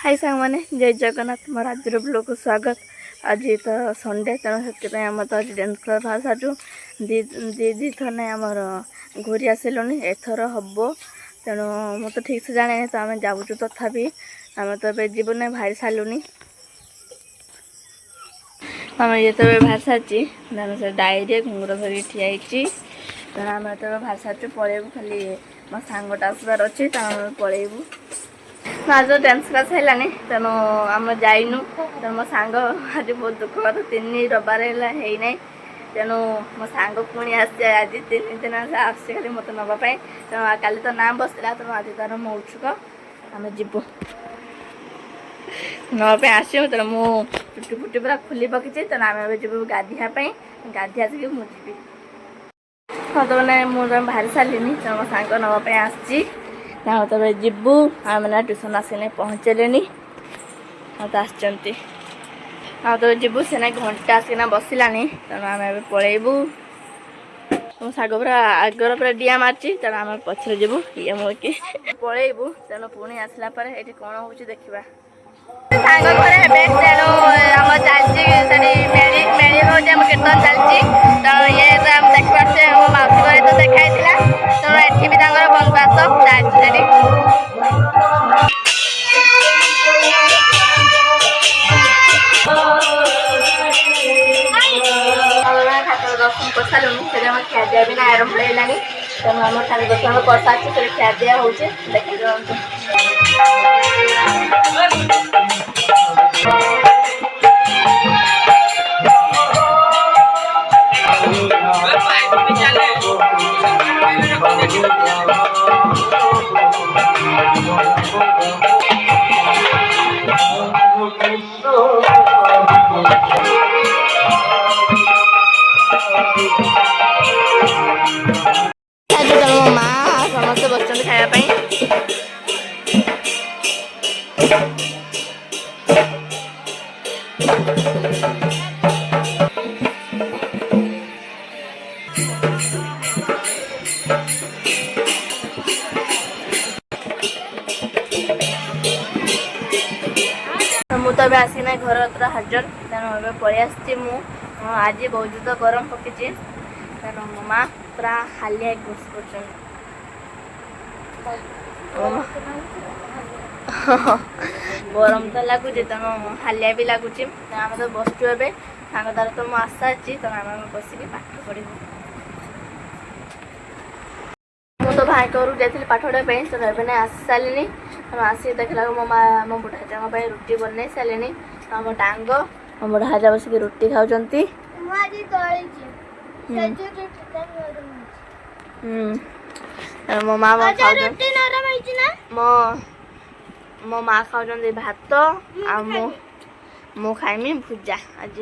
हाय सांग मैंने जय जगन्नाथ मोर आज ब्लॉग को स्वागत। आज तो संडे तेणु से आम तो आज डांस क्लास बाहर सारू दी थर ना आमर घूरी आसलुँ एथर हम तेणु मु तो ठीक से जाने तो आम जाऊँ तथापि आम तो जीवन ना बाहर सारूँ आम ये तो बाहर सारी तेणु से डायरी घुंगुर धरिक ठिया तेणु आम तो बाहर सारू पलैबू खाली मो सांगटा आसबार अच्छे पलैबू आज डांस क्लास है तेणु आम जाइनु तेणु मो सांग आज बहुत दुख कथा 3 रविवार है तेणु मो सांग पुणी आज 3 दिन आसी खाली मत नापी तेणु काली तो ना बसला तेणु आज तार मो उत्सुक आम जीवु नापी आसो तेणु मु चुटी फुटी पूरा खुली पकई तेणु आम जीव गाधियापी गाधी आसिक मुझी हाँ तो मैंने मुझे बाहर सारे तेणु मो सांग नापी आसी तब जीवु आम ट्यूशन आसने पहुँचले हाँ तो जीवु से घंटा आसिना बसला तेणु आम पलैबू साग पूरा आगर पूरा डिया मार्ची तेणु आम पचर जीवु ये मुझे पलैबू तेणु पुणी आसला ये कौन हो देखा सांग घर तेणु आम चलती मेली हो कीर्तन चलती तेणु ये देखिए मो मौसी घर तो देखाई तेणु एठी भी बंधुबास ठाकुर दर्शन कर सारूँ से खिया दिया भी आरंभ होगा तेणु आम ठाकुर दर्शन कर सारी खिया दिया हो देखिए माँ समस्त बस खायापी मुझे तो आसीना घर पूरा हाजर तेणु पलि आज बहुत गरम पकई तेणु मो माँ पूरा हालिया बस कर गरम तो लगुच तेणु हालिया भी लगुच आम तो बसचु ए सांग तार तो मु आशा अच्छी तेणु आम बसिक पाठ पढ़ू मु तो भाई घर जाइए पाठ पढ़ाई तेणु एवं आसी सारे तेणु आसिक देखला मो माँ मो बुढ़ा जाक रुटी बन सारे आम डांग मो बुढ़ा जा बस रुटी खाऊँ मो माँ मो माँ खाऊ भात मु खाइमी भुजा आज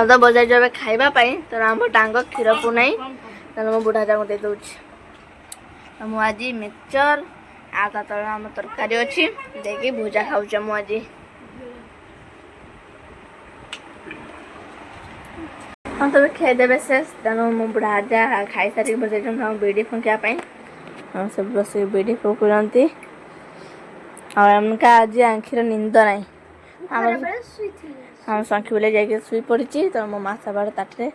तो बजार जो खावाई तेणु आम डांग क्षीर पुना तेणु मो बुढ़ा जाक दे दूँ मु आज मिक्सचर आ तले आम तरकारी अच्छी देखिए भुजा खाऊँ मुझे हाँ तब खेदेवे शेष तेणु मो बुढ़ा जा खाई सारी बजे बीड़ी फुंकापी सब बस बीड़ी फुकुंती आमका आज आखिर निंद ना हम शंखी बोले जाके शुई पड़ी तो मो माँ सब ताटे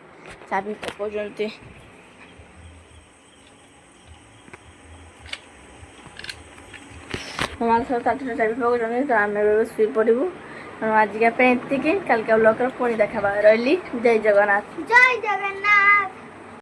चाबी पकाउंट मो माँ सब ताटे चाबी पकाउंट तो आम शुई पड़ू आज एति कल ब्लॉग पुणी देखा रही जय जगन्नाथ।